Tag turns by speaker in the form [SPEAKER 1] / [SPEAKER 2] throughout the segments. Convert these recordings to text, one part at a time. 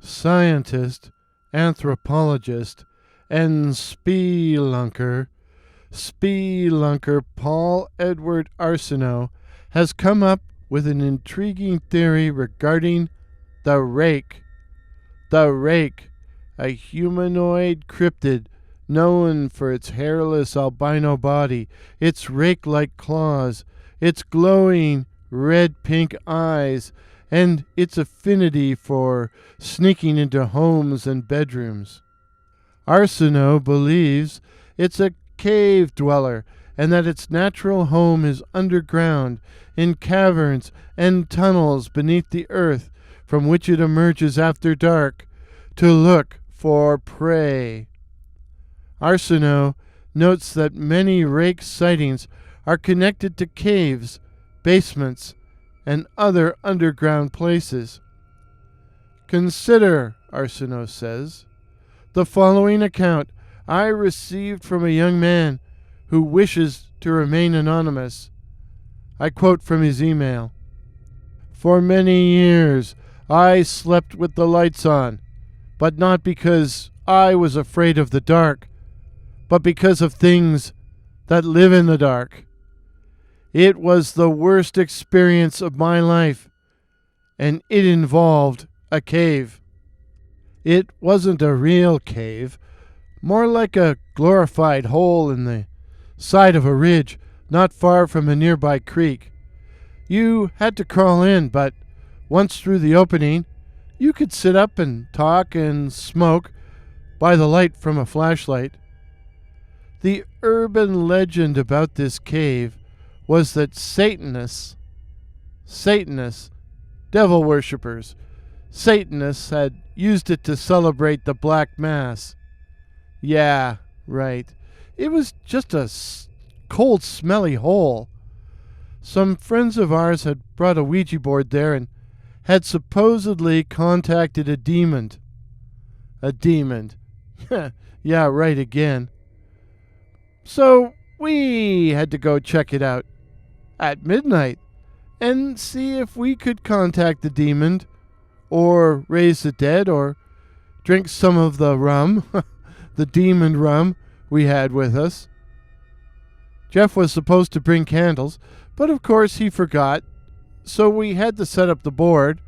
[SPEAKER 1] scientist, anthropologist, and spelunker Paul Edward Arsenault has come up with an intriguing theory regarding the rake. The rake, a humanoid cryptid known for its hairless albino body, its rake-like claws, its glowing red-pink eyes, and its affinity for sneaking into homes and bedrooms. Arsenault believes it's a cave dweller and that its natural home is underground, in caverns and tunnels beneath the earth, from which it emerges after dark to look for prey. Arsenault notes that many rake sightings are connected to caves, basements, and other underground places. Consider, Arsenault says, the following account I received from a young man who wishes to remain anonymous. I quote from his email. For many years I slept with the lights on, but not because I was afraid of the dark, but because of things that live in the dark. It was the worst experience of my life, and it involved a cave. It wasn't a real cave, more like a glorified hole in the side of a ridge not far from a nearby creek. You had to crawl in, but once through the opening, you could sit up and talk and smoke by the light from a flashlight. The urban legend about this cave was that Satanists, devil worshippers, Satanists had used it to celebrate the Black Mass. Yeah, right. It was just a cold, smelly hole. Some friends of ours had brought a Ouija board there and had supposedly contacted a demon. A demon. Yeah, right again. So we had to go check it out at midnight and see if we could contact the demon or raise the dead or drink some of the rum, the demon rum we had with us. Jeff was supposed to bring candles, but of course he forgot, so we had to set up the board,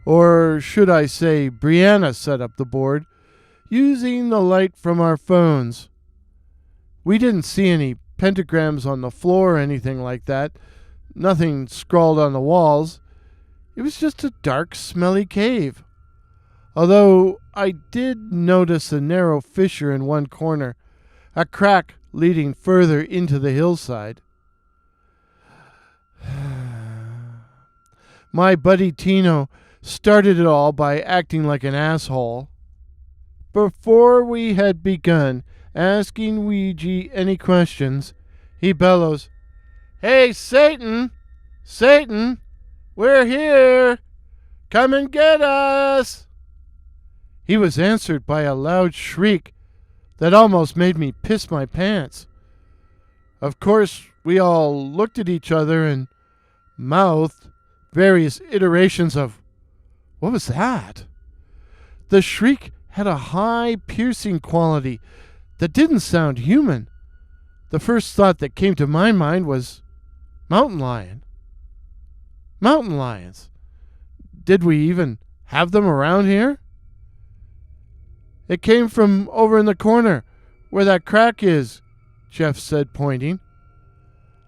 [SPEAKER 1] or should I say Brianna set up the board, using the light from our phones. We didn't see any pentagrams on the floor or anything like that, nothing scrawled on the walls. It was just a dark, smelly cave. Although I did notice a narrow fissure in one corner, a crack leading further into the hillside. My buddy Tino started it all by acting like an asshole. Before we had begun asking Ouija any questions, he bellows, "Hey, Satan! Satan! We're here! Come and get us!" He was answered by a loud shriek that almost made me piss my pants. Of course, we all looked at each other and mouthed various iterations of, "What was that?" The shriek had a high, piercing quality that didn't sound human. The first thought that came to my mind was mountain lion. Mountain lions. Did we even have them around here? "It came from over in the corner, where that crack is," Jeff said, pointing.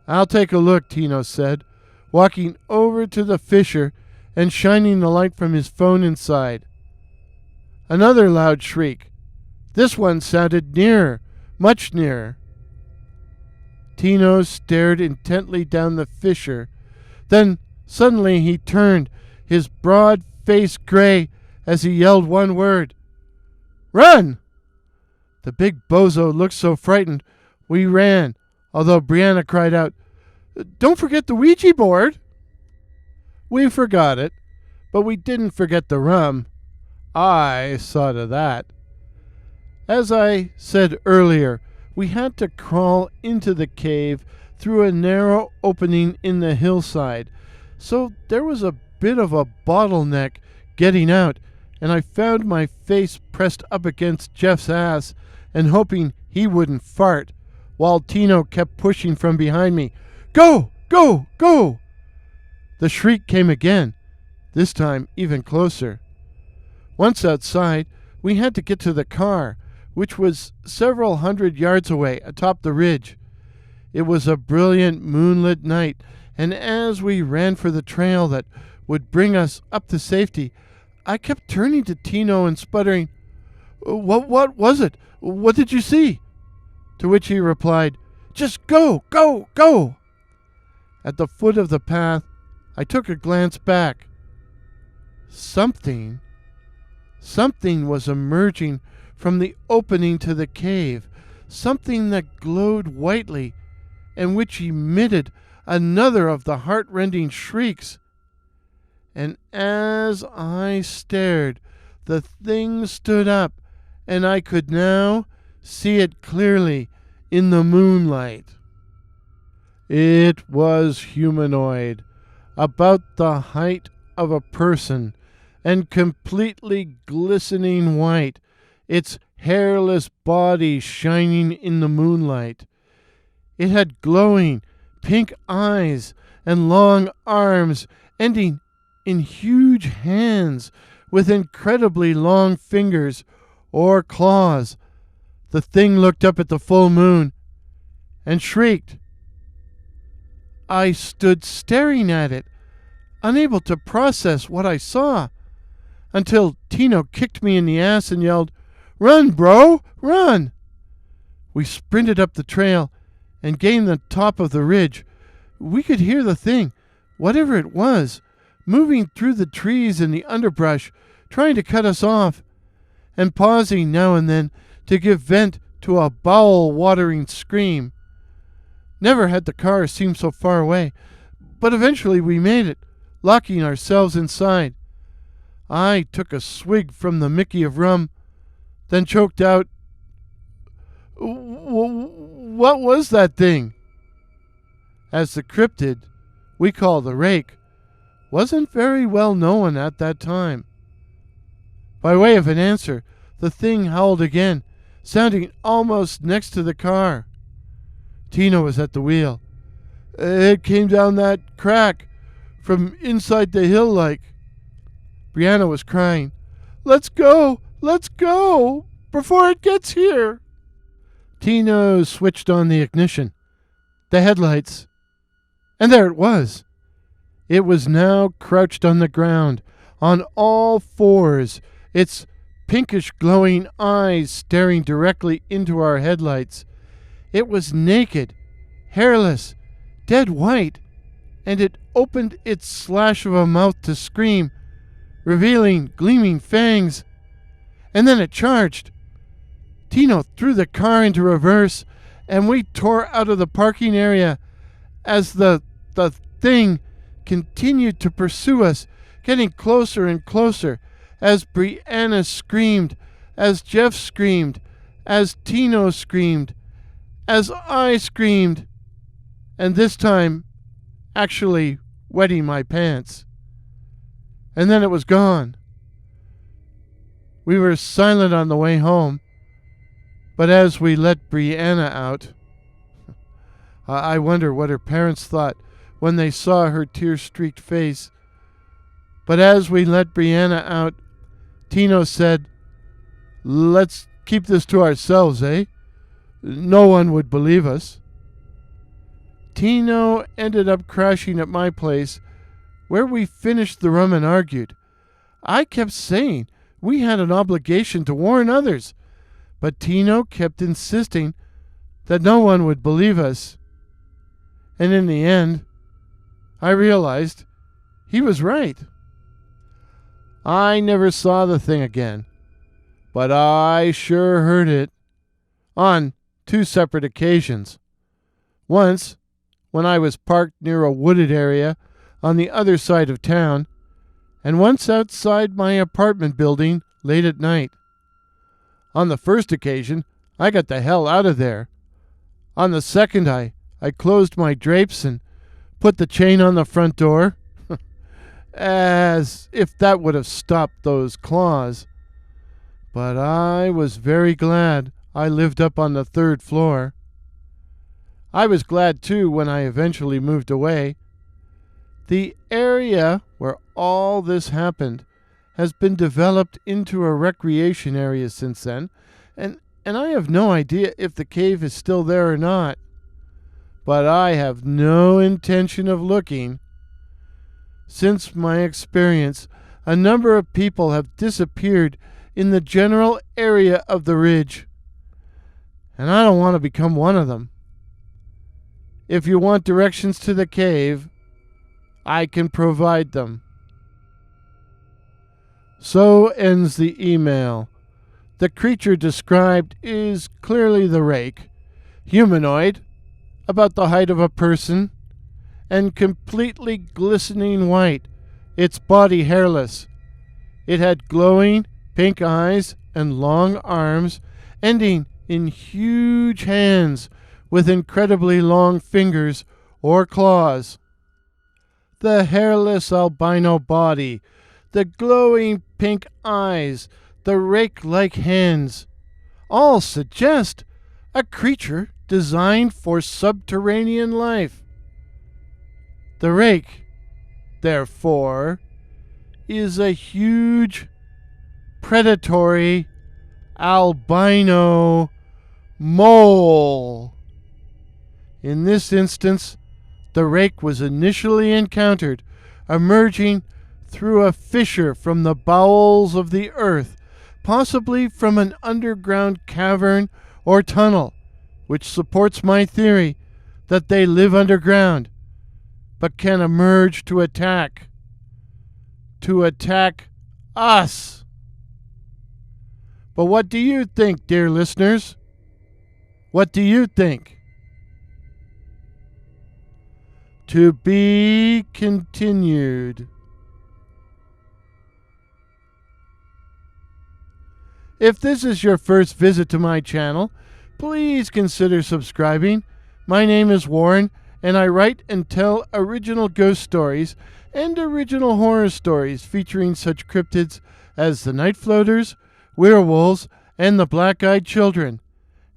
[SPEAKER 1] "I'll take a look," Tino said, walking over to the fissure and shining the light from his phone inside. Another loud shriek. This one sounded nearer, much nearer. Tino stared intently down the fissure. Then suddenly he turned, his broad face gray, as he yelled one word. "Run!" The big bozo looked so frightened, we ran, although Brianna cried out, "Don't forget the Ouija board!" We forgot it, but we didn't forget the rum. I saw to that. As I said earlier, we had to crawl into the cave through a narrow opening in the hillside, so there was a bit of a bottleneck getting out, and I found my face pressed up against Jeff's ass and hoping he wouldn't fart, while Tino kept pushing from behind me. Go! Go! Go! The shriek came again, this time even closer. Once outside, we had to get to the car, which was several hundred yards away atop the ridge. It was a brilliant moonlit night, and as we ran for the trail that would bring us up to safety, I kept turning to Tino and sputtering, What was it? What did you see?" To which he replied, "Just go, go, go." At the foot of the path, I took a glance back. Something was emerging from the opening to the cave, something that glowed whitely and which emitted another of the heart-rending shrieks. And as I stared, the thing stood up, and I could now see it clearly in the moonlight. It was humanoid, about the height of a person, and completely glistening white, its hairless body shining in the moonlight. It had glowing pink eyes and long arms ending in huge hands with incredibly long fingers or claws. The thing looked up at the full moon and shrieked. I stood staring at it, unable to process what I saw, until Tino kicked me in the ass and yelled, "Run, bro, run!" We sprinted up the trail and gained the top of the ridge. We could hear the thing, whatever it was, moving through the trees and the underbrush, trying to cut us off, and pausing now and then to give vent to a bowel-watering scream. Never had the car seemed so far away, but eventually we made it, locking ourselves inside. I took a swig from the Mickey of rum, then choked out, "What was that thing?" As the cryptid we call the rake wasn't very well known at that time. By way of an answer, the thing howled again, sounding almost next to the car. Tino was at the wheel. "It came down that crack, from inside the hill like." Brianna was crying, let's go, before it gets here." Tino switched on the ignition, the headlights, and there it was. It was now crouched on the ground, on all fours, its pinkish glowing eyes staring directly into our headlights. It was naked, hairless, dead white, and it opened its slash of a mouth to scream, revealing gleaming fangs. And then it charged. Tino threw the car into reverse, and we tore out of the parking area as the thing continued to pursue us, getting closer and closer, as Brianna screamed, as Jeff screamed, as Tino screamed, as I screamed, and this time actually wetting my pants. And then it was gone. We were silent on the way home, but as we let Brianna out, I wonder what her parents thought when they saw her tear-streaked face. But as we let Brianna out, Tino said, "Let's keep this to ourselves, eh? No one would believe us." Tino ended up crashing at my place, where we finished the rum and argued. I kept saying we had an obligation to warn others, but Tino kept insisting that no one would believe us. And in the end, I realized he was right. I never saw the thing again, but I sure heard it on 2 separate occasions. Once, when I was parked near a wooded area on the other side of town, and once outside my apartment building late at night. On the first occasion, I got the hell out of there. On the second, I closed my drapes and put the chain on the front door. as if that would have stopped those claws. But I was very glad I lived up on the 3rd floor. I was glad, too, when I eventually moved away. The area where all this happened has been developed into a recreation area since then, and I have no idea if the cave is still there or not. But I have no intention of looking. Since my experience, a number of people have disappeared in the general area of the ridge, and I don't want to become one of them. If you want directions to the cave, I can provide them. So ends the email. The creature described is clearly the rake, humanoid, about the height of a person, and completely glistening white, its body hairless. It had glowing pink eyes and long arms, ending in huge hands with incredibly long fingers or claws. The hairless albino body, the glowing pink eyes, the rake-like hands, all suggest a creature designed for subterranean life. The rake, therefore, is a huge, predatory, albino mole. In this instance, the rake was initially encountered emerging through a fissure from the bowels of the earth, possibly from an underground cavern or tunnel, which supports my theory that they live underground, but can emerge to attack us. But what do you think, dear listeners? What do you think? To be continued. If this is your first visit to my channel, please consider subscribing. My name is Warren, and I write and tell original ghost stories and original horror stories featuring such cryptids as the Night Floaters, werewolves, and the Black-Eyed Children.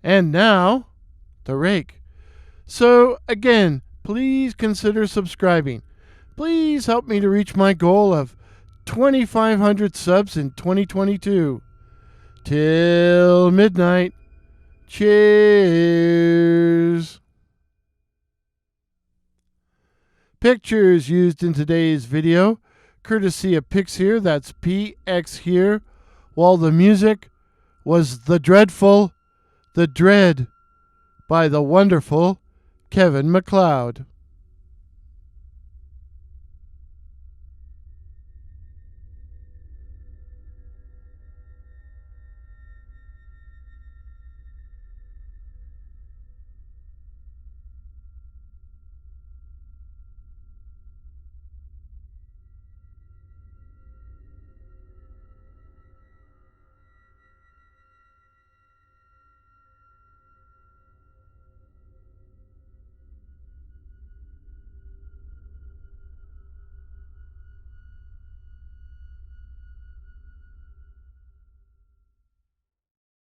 [SPEAKER 1] And now, the rake. So, again, please consider subscribing. Please help me to reach my goal of 2,500 subs in 2022. Till midnight. Cheers. Pictures used in today's video, courtesy of Pix here, that's PX here, while the music was The Dreadful, The Dread by the wonderful Kevin MacLeod.